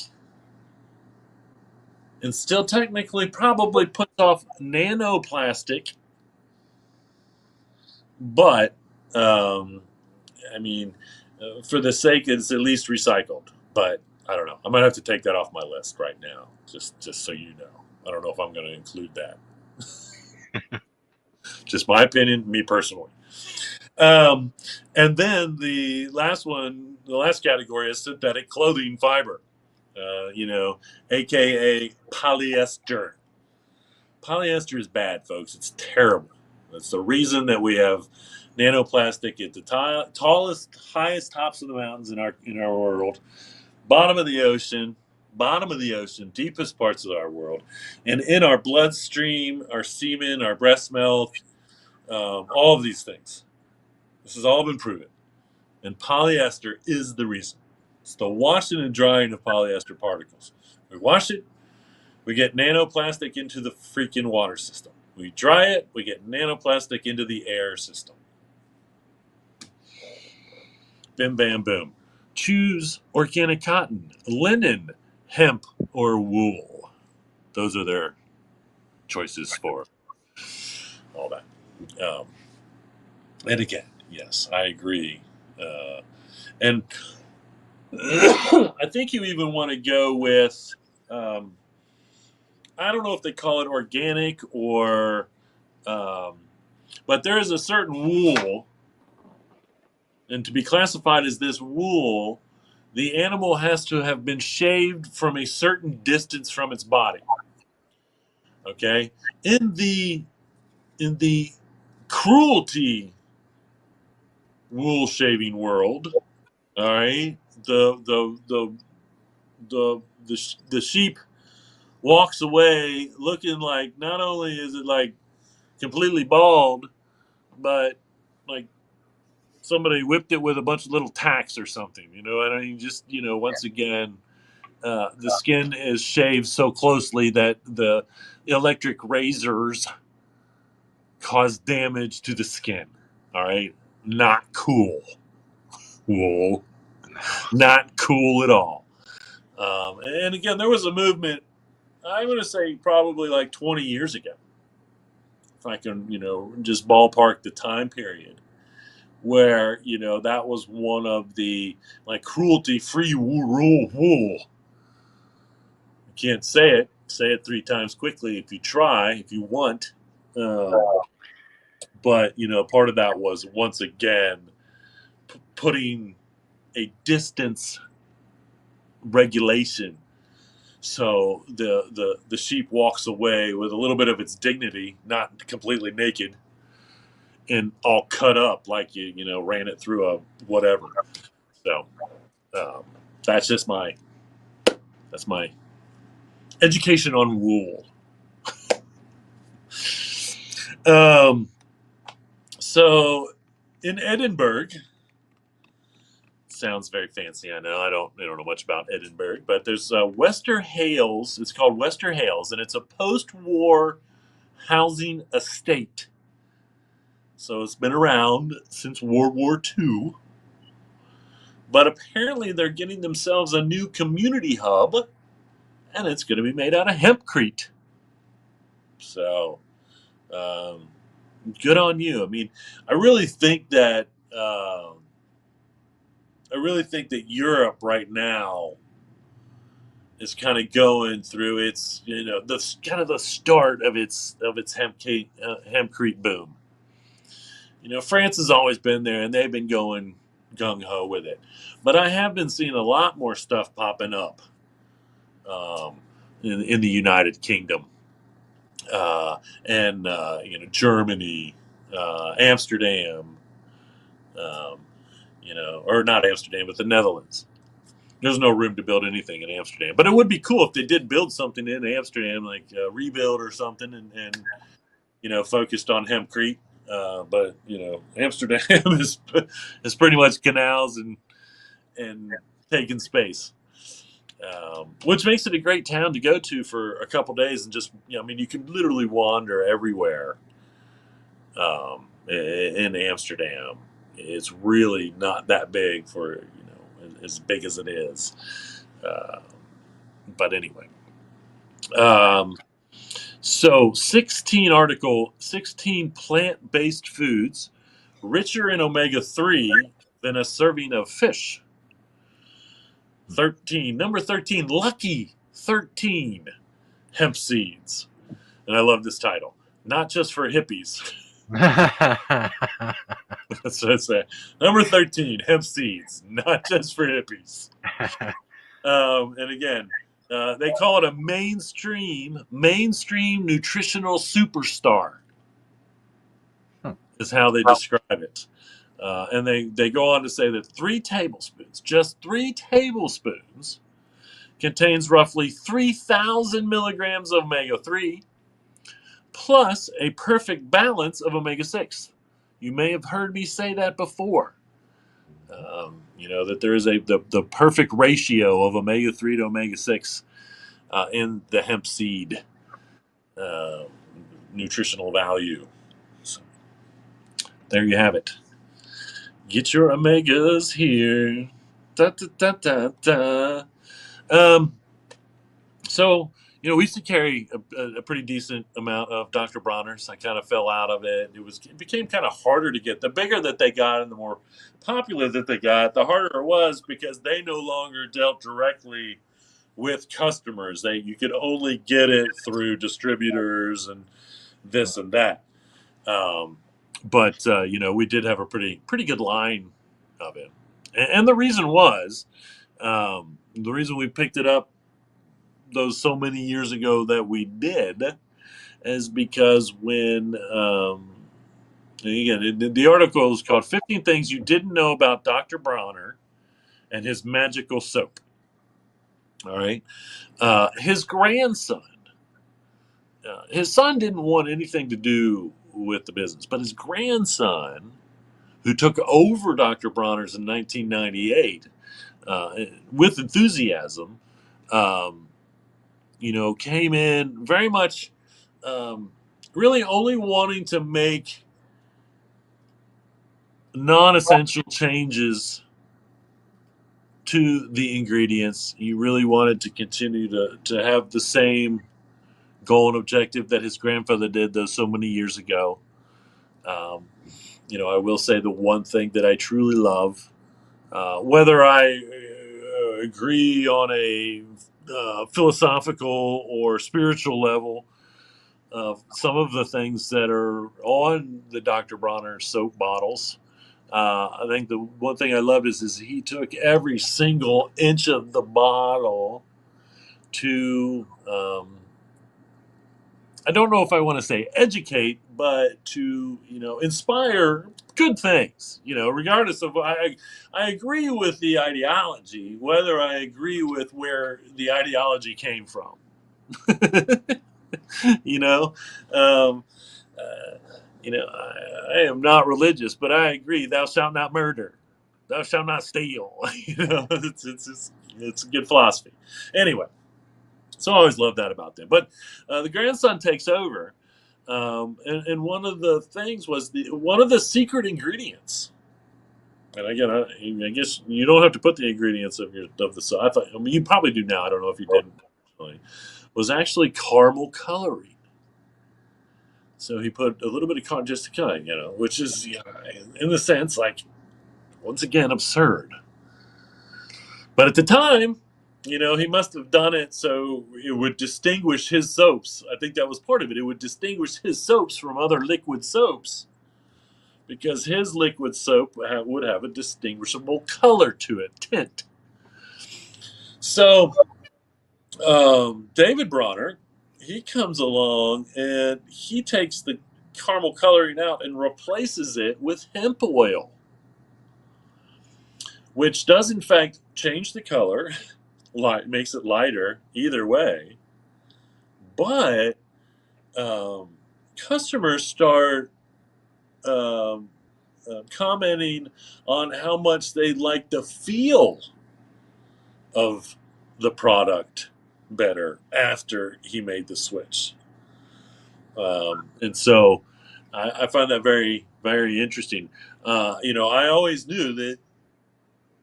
and still technically probably puts off nanoplastic, but for the sake, it's at least recycled. But I don't know. I might have to take that off my list right now, just so you know. I don't know if I'm going to include that. Just my opinion, me personally. And then the last category is synthetic clothing fiber, aka polyester. Polyester is bad, folks. It's terrible. That's the reason that we have nanoplastic at the tallest, highest tops of the mountains in our world, bottom of the ocean, deepest parts of our world, and in our bloodstream, our semen, our breast milk, all of these things. This has all been proven. And polyester is the reason. It's the washing and drying of polyester particles. We wash it, we get nanoplastic into the freaking water system. We dry it, we get nanoplastic into the air system. Bim, bam, boom. Choose organic cotton, linen, hemp, or wool. Those are their choices for all that. And again, yes, I agree. And I think you even want to go with, I don't know if they call it organic or, but there is a certain wool, and to be classified as this wool, the animal has to have been shaved from a certain distance from its body. Okay? In the cruelty wool shaving world, all right, the the sheep walks away looking like, not only is it like completely bald, but like somebody whipped it with a bunch of little tacks or something. And I mean, just once again, the skin is shaved so closely that the electric razors cause damage to the skin. All right, not cool. Whoa, not cool at all. And again, there was a movement, I'm going to say probably like 20 years ago, if I can, just ballpark the time period, where, that was one of the, like, cruelty-free wool. You can't say it. Say it 3 times quickly if you try, if you want. But, part of that was, once again, putting a distance regulation. So the sheep walks away with a little bit of its dignity, not completely naked and all cut up like you ran it through a whatever. So that's just my education on wool. So in Edinburgh, sounds very fancy. I know I don't know much about Edinburgh, but there's Wester Hailes. It's called Wester Hailes, and it's a post-war housing estate. So it's been around since World War II. But apparently they're getting themselves a new community hub, and it's going to be made out of hempcrete. So, good on you. I mean, I really think that Europe right now is kind of going through its, the kind of the start of its hempcrete boom. France has always been there, and they've been going gung ho with it. But I have been seeing a lot more stuff popping up in the United Kingdom, and Germany, Amsterdam, or not Amsterdam, but the Netherlands. There's no room to build anything in Amsterdam, but it would be cool if they did build something in Amsterdam, like Rebuild or something, and focused on hempcrete. But Amsterdam is pretty much canals and taking space, which makes it a great town to go to for a couple days and just you can literally wander everywhere. In Amsterdam, it's really not that big for as big as it is. But anyway, so 16 plant-based foods richer in omega-3 than a serving of fish. 13, number 13, Lucky 13 hemp seeds. And I love this title. Not just for hippies. That's what I say. Number 13, hemp seeds. Not just for hippies. And again, they call it a mainstream nutritional superstar. Is how they describe it. And they go on to say that 3 tablespoons, just 3 tablespoons, contains roughly 3,000 milligrams of omega-3, plus a perfect balance of omega-6. You may have heard me say that before. That there is the perfect ratio of omega-3 to omega-6 in the hemp seed nutritional value. So, there you have it. Get your omegas here. Da, da, da, da, da. So, we used to carry a pretty decent amount of Dr. Bronner's. I kind of fell out of it. It became kind of harder to get. The bigger that they got and the more popular that they got, the harder it was because they no longer dealt directly with customers. You could only get it through distributors and this and that. But we did have a pretty good line of it, and the reason was the reason we picked it up those so many years ago that we did is because when again the article is called 15 Things You Didn't Know About Dr. Bronner and His Magical Soap. All right. His grandson, his son didn't want anything to do with the business, but his grandson, who took over Dr. Bronner's in 1998 with enthusiasm, um, came in very much really only wanting to make non-essential changes to the ingredients. He really wanted to continue to have the same goal and objective that his grandfather did those so many years ago. Um, I will say the one thing that I truly love, whether I agree on a philosophical or spiritual level, some of the things that are on the Dr. Bronner soap bottles. I think the one thing I loved is he took every single inch of the bottle to, I don't know if I want to say educate, but to, inspire good things, regardless of, I agree with the ideology, whether I agree with where the ideology came from. you know, um, uh, I am not religious, but I agree. Thou shalt not murder. Thou shalt not steal. It's a good philosophy. Anyway, so I always love that about them. But the grandson takes over, and one of the things was one of the secret ingredients. And again, I guess you don't have to put the ingredients of the sauce. I mean, you probably do now. I don't know if you didn't. Was actually caramel coloring. So he put a little bit of caramel just to kind, which is, in the sense, like, once again, absurd. But at the time, he must have done it so it would distinguish his soaps. I think that was part of it. It would distinguish his soaps from other liquid soaps because his liquid soap would have a distinguishable color to it, tint. So David Bronner, he comes along and he takes the caramel coloring out and replaces it with hemp oil, which does in fact change the color, makes it lighter either way. But customers start commenting on how much they like the feel of the product better after he made the switch. And so I find that very, very interesting. I always knew that,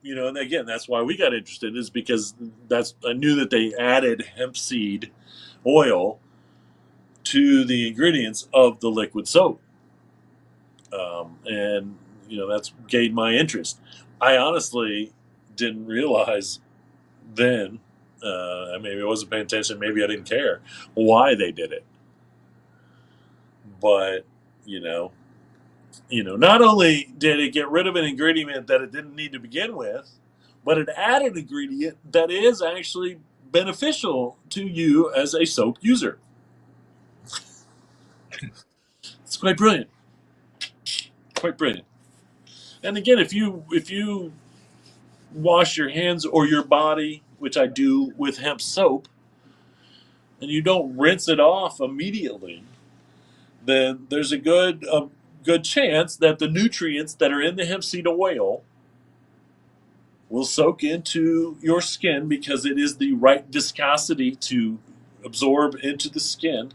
and again, that's why we got interested, is because I knew that they added hemp seed oil to the ingredients of the liquid soap. And, that's gained my interest. I honestly didn't realize then, maybe I wasn't paying attention, maybe I didn't care why they did it. But, not only did it get rid of an ingredient that it didn't need to begin with, but it added an ingredient that is actually beneficial to you as a soap user. It's quite brilliant. Quite brilliant. And again, if you wash your hands or your body, which I do with hemp soap, and you don't rinse it off immediately, then there's a good chance that the nutrients that are in the hemp seed oil will soak into your skin because it is the right viscosity to absorb into the skin,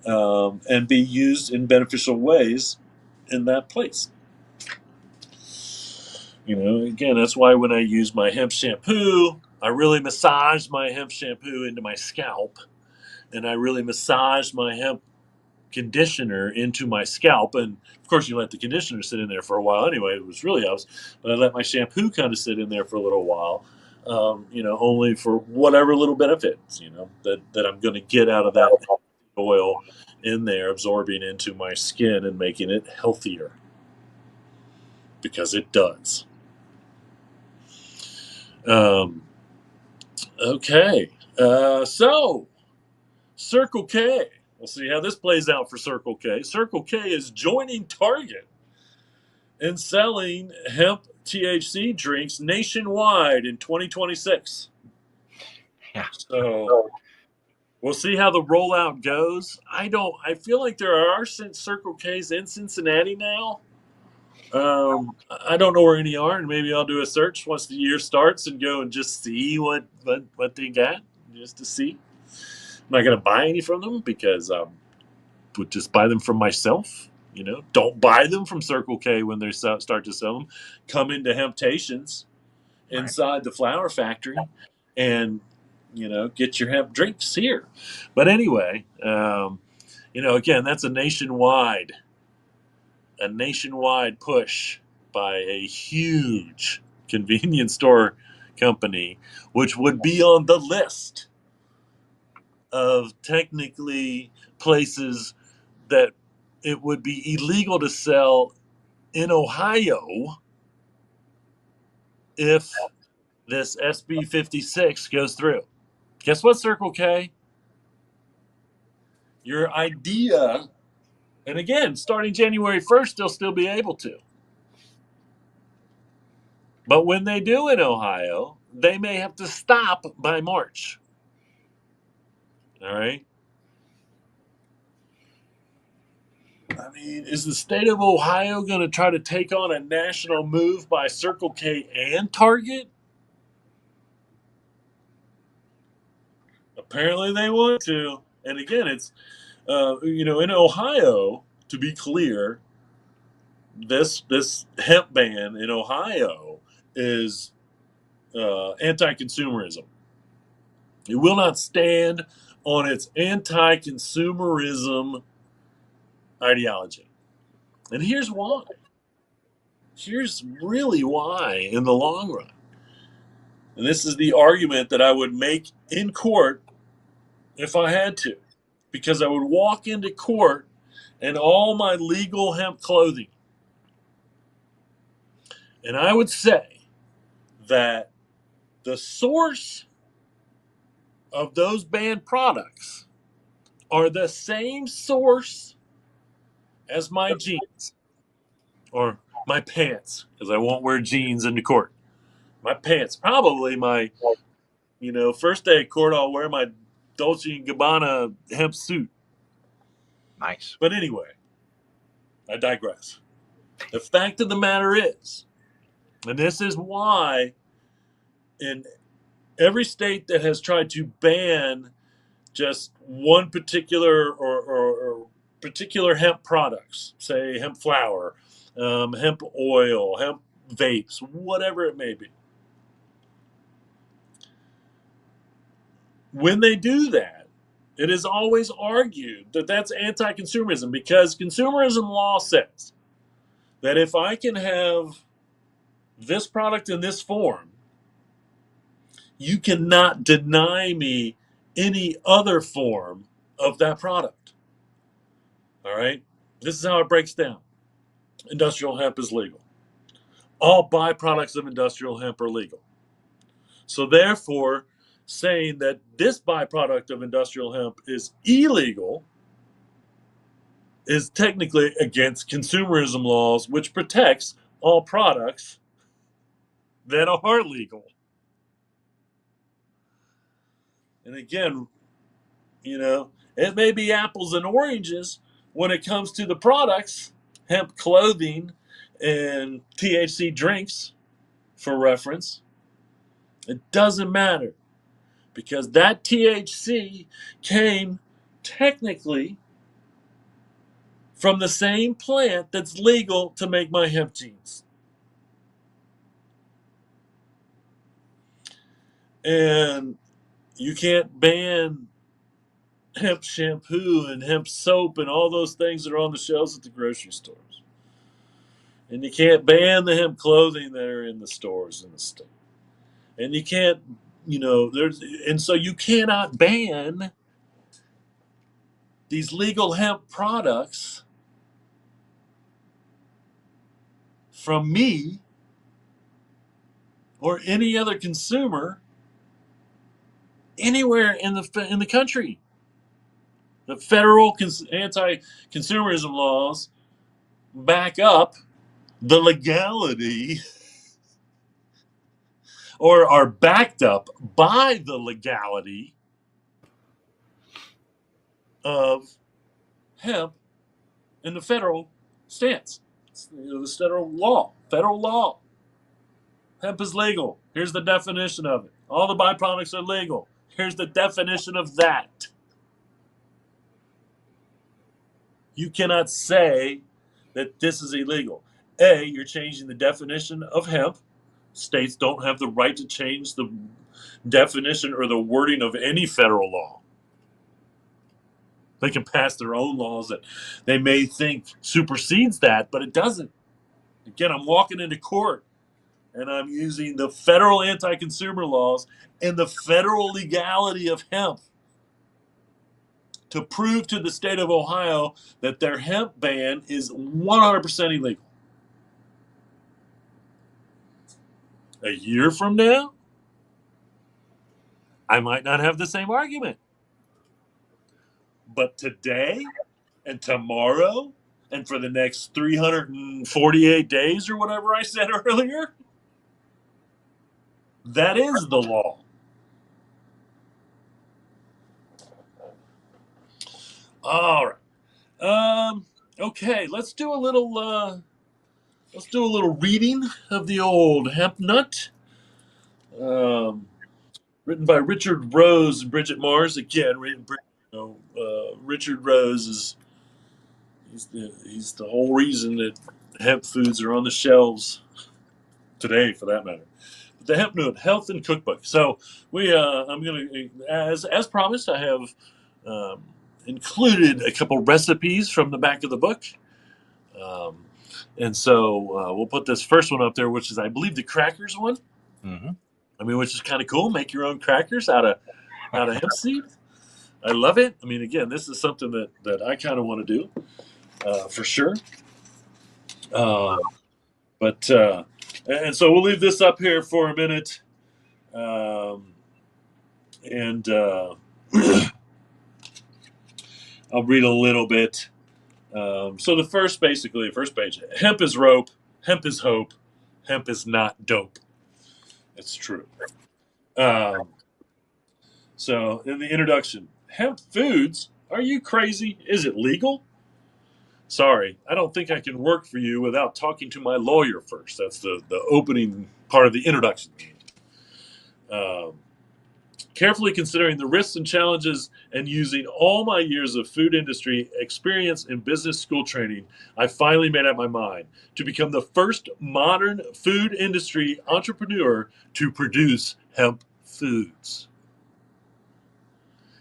and be used in beneficial ways in that place. Again, that's why when I use my hemp shampoo, I really massage my hemp shampoo into my scalp, and I really massage my hemp conditioner into my scalp. And of course, you let the conditioner sit in there for a while anyway. It was really us, but I let my shampoo kind of sit in there for a little while, only for whatever little benefits, that I'm going to get out of that oil in there, absorbing into my skin and making it healthier, because it does. Okay. So Circle K. We'll see how this plays out for Circle K. Circle K is joining Target in selling hemp THC drinks nationwide in 2026. Yeah. So we'll see how the rollout goes. I feel like there are Circle K's in Cincinnati now. I don't know where any are, and maybe I'll do a search once the year starts and go and just see what they got, just to see. I'm not going to buy any from them because I would just buy them from myself. Don't buy them from Circle K when they start to sell them. Come into Hemptations inside the flower factory and get your hemp drinks here. But anyway, again, that's a nationwide push by a huge convenience store company, which would be on the list of technically places that it would be illegal to sell in Ohio if this SB 56 goes through. Guess what, Circle K? Your idea, and again, starting January 1st, they'll still be able to. But when they do in Ohio, they may have to stop by March. All right? I mean, is the state of Ohio going to try to take on a national move by Circle K and Target? Apparently they want to. And again, it's, in Ohio, to be clear, this hemp ban in Ohio is anti-consumerism. It will not stand on its anti-consumerism ideology. And here's why. Here's really why in the long run. And this is the argument that I would make in court if I had to. Because I would walk into court in all my legal hemp clothing. And I would say that the source of those banned products are the same source as my jeans or my pants, because I won't wear jeans into court. My pants, probably my, first day of court, I'll wear my Dolce & Gabbana hemp suit. Nice. But anyway, I digress. The fact of the matter is, and this is why in every state that has tried to ban just one particular or particular hemp products, say hemp flour, hemp oil, hemp vapes, whatever it may be. When they do that, it is always argued that that's anti-consumerism, because consumerism law says that if I can have this product in this form, you cannot deny me any other form of that product. All right? This is how it breaks down. Industrial hemp is legal. All byproducts of industrial hemp are legal. So therefore, saying that this byproduct of industrial hemp is illegal is technically against consumerism laws, which protects all products that are legal. And again, it may be apples and oranges when it comes to the products, hemp clothing and THC drinks, for reference. It doesn't matter, because that THC came technically from the same plant that's legal to make my hemp jeans. And you can't ban hemp shampoo and hemp soap and all those things that are on the shelves at the grocery stores. And you can't ban the hemp clothing that are in the stores in the state. And you can't, so you cannot ban these legal hemp products from me or any other consumer anywhere in the country. The federal anti-consumerism laws back up the legality or are backed up by the legality of hemp in the federal stance. The federal law. Federal law. Hemp is legal. Here's the definition of it. All the byproducts are legal. Here's the definition of that. You cannot say that this is illegal. A, you're changing the definition of hemp. States don't have the right to change the definition or the wording of any federal law. They can pass their own laws that they may think supersedes that, but it doesn't. Again, I'm walking into court and I'm using the federal anti-consumer laws and the federal legality of hemp to prove to the state of Ohio that their hemp ban is 100% illegal. A year from now, I might not have the same argument. But today and tomorrow and for the next 348 days or whatever I said earlier, that is the law. All right. Okay, let's do a little reading of the old hemp nut. Written by Richard Rose and Bridget Mars. Again, Richard Rose is he's the whole reason that hemp foods are on the shelves today, for that matter. The Hemp Nut Health and Cookbook. So I'm gonna, as promised, I have included a couple recipes from the back of the book. And so we'll put this first one up there, which is, I believe, the crackers one. Mm-hmm. I mean, which is kind of cool. Make your own crackers out of hemp seed. I love it. I mean, again, this is something that I kind of want to do for sure. And so we'll leave this up here for a minute. And I'll read a little bit. So the first page, hemp is rope, hemp is hope, hemp is not dope. It's true. So in the introduction, hemp foods, are you crazy? Is it legal? Sorry, I don't think I can work for you without talking to my lawyer first. That's the opening part of the introduction. Carefully considering the risks and challenges and using all my years of food industry experience and business school training, I finally made up my mind to become the first modern food industry entrepreneur to produce hemp foods.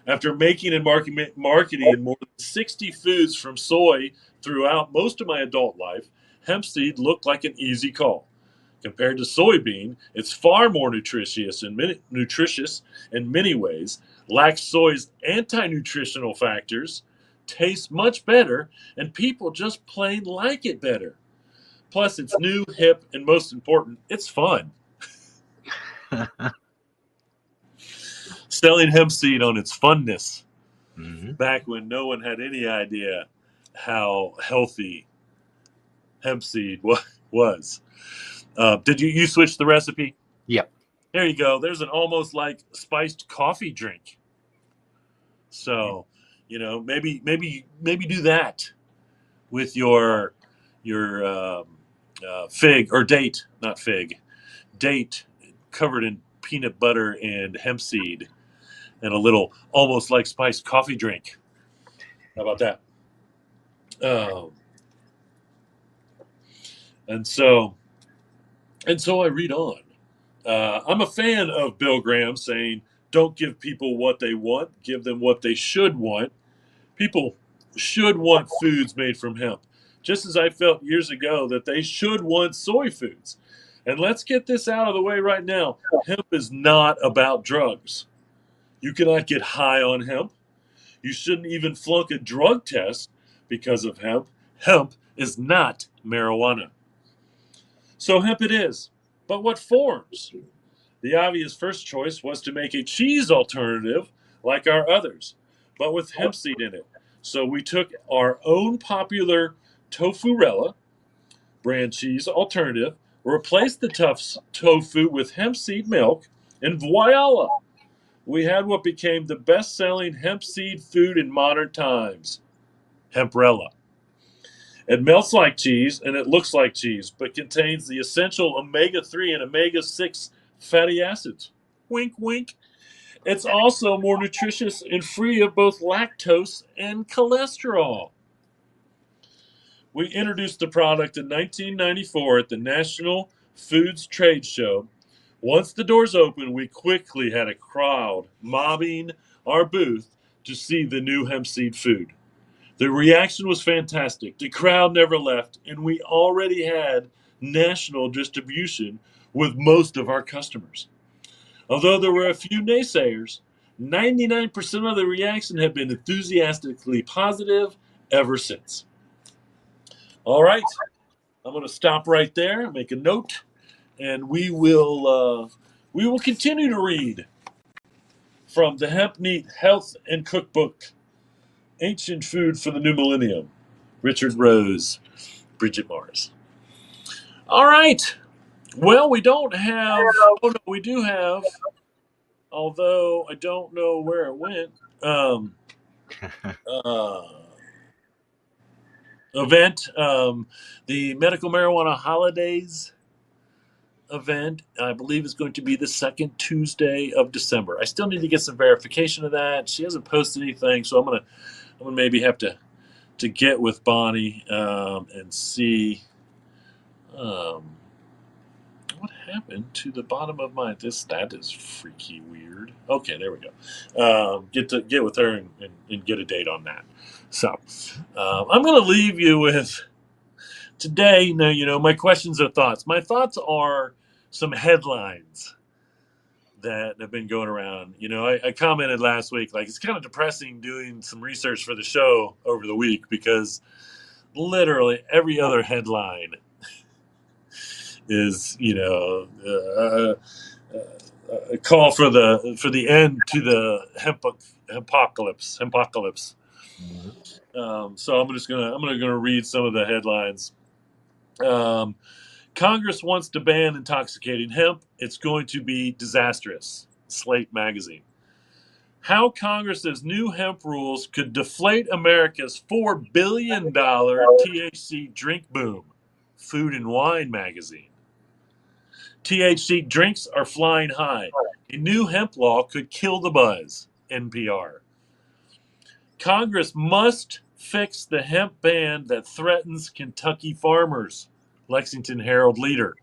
After making and marketing more than 60 foods from soy throughout most of my adult life, hemp seed looked like an easy call. Compared to soybean, it's far more nutritious in many ways, lacks soy's anti-nutritional factors, tastes much better, and people just plain like it better. Plus, it's new, hip, and most important, it's fun. Selling hemp seed on its funness, back when no one had any idea how healthy hemp seed was. Did you switch the recipe? Yep. There you go. There's an almost like spiced coffee drink. So, maybe do that with your fig or date, not fig, date covered in peanut butter and hemp seed, and a little almost like spiced coffee drink. How about that? And so I read on. I'm a fan of Bill Graham saying, don't give people what they want, give them what they should want. People should want foods made from hemp, just as I felt years ago that they should want soy foods. And let's get this out of the way right now. Hemp is not about drugs. You cannot get high on hemp. You shouldn't even flunk a drug test because of hemp. Hemp is not marijuana. So hemp it is. But what forms? The obvious first choice was to make a cheese alternative like our others, but with hemp seed in it. So we took our own popular Tofurella brand cheese alternative, Replace the tough tofu with hemp seed milk, and voila! We had what became the best-selling hemp seed food in modern times, Hemprella. It melts like cheese and it looks like cheese, but contains the essential omega-3 and omega-6 fatty acids. Wink, wink. It's also more nutritious and free of both lactose and cholesterol. We introduced the product in 1994 at the National Foods Trade Show. Once the doors opened, we quickly had a crowd mobbing our booth to see the new hemp seed food. The reaction was fantastic. The crowd never left, and we already had national distribution with most of our customers. Although there were a few naysayers, 99% of the reaction have been enthusiastically positive ever since. All right, I'm going to stop right there, make a note, and we will continue to read from the Hemp Neat Health and Cookbook, Ancient Food for the New Millennium, Richard Rose, Bridget Morris. All right. Well, we don't have. Oh no, we do have. Although I don't know where it went. Uh, Event. The Medical Marijuana Holidays event, I believe, is going to be the second Tuesday of December. I still need to get some verification of that. She hasn't posted anything, so I'm gonna maybe have to get with Bonnie and see what happened to the bottom of my that is freaky weird. Okay, there we go. Get with her and get a date on that. So I'm going to leave you with today. Now, my questions or thoughts. My thoughts are some headlines that have been going around. I commented last week, like, it's kind of depressing doing some research for the show over the week because literally every other headline is, a call for the end to the hempapocalypse. So I'm gonna read some of the headlines. Congress wants to ban intoxicating hemp. It's going to be disastrous. Slate magazine. How Congress's new hemp rules could deflate America's $4 billion THC drink boom. Food and Wine magazine. THC drinks are flying high. A new hemp law could kill the buzz. NPR. Congress must fix the hemp ban that threatens Kentucky farmers. Lexington Herald leader.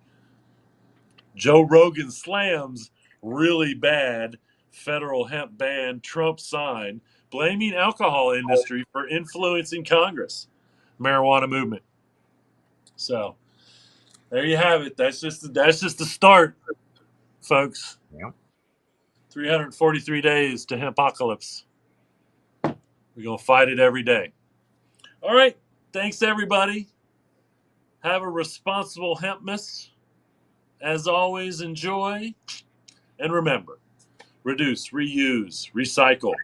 Joe Rogan slams really bad federal hemp ban Trump signed, blaming alcohol industry for influencing Congress. Marijuana movement. So there you have it. That's just the start, folks. Yeah. 343 days to hempocalypse. We're gonna fight it every day. All right. Thanks, everybody. Have a responsible hempmas. As always, enjoy. And remember, reduce, reuse, recycle.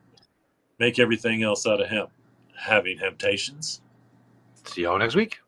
Make everything else out of hemp. Having hemptations. See y'all next week.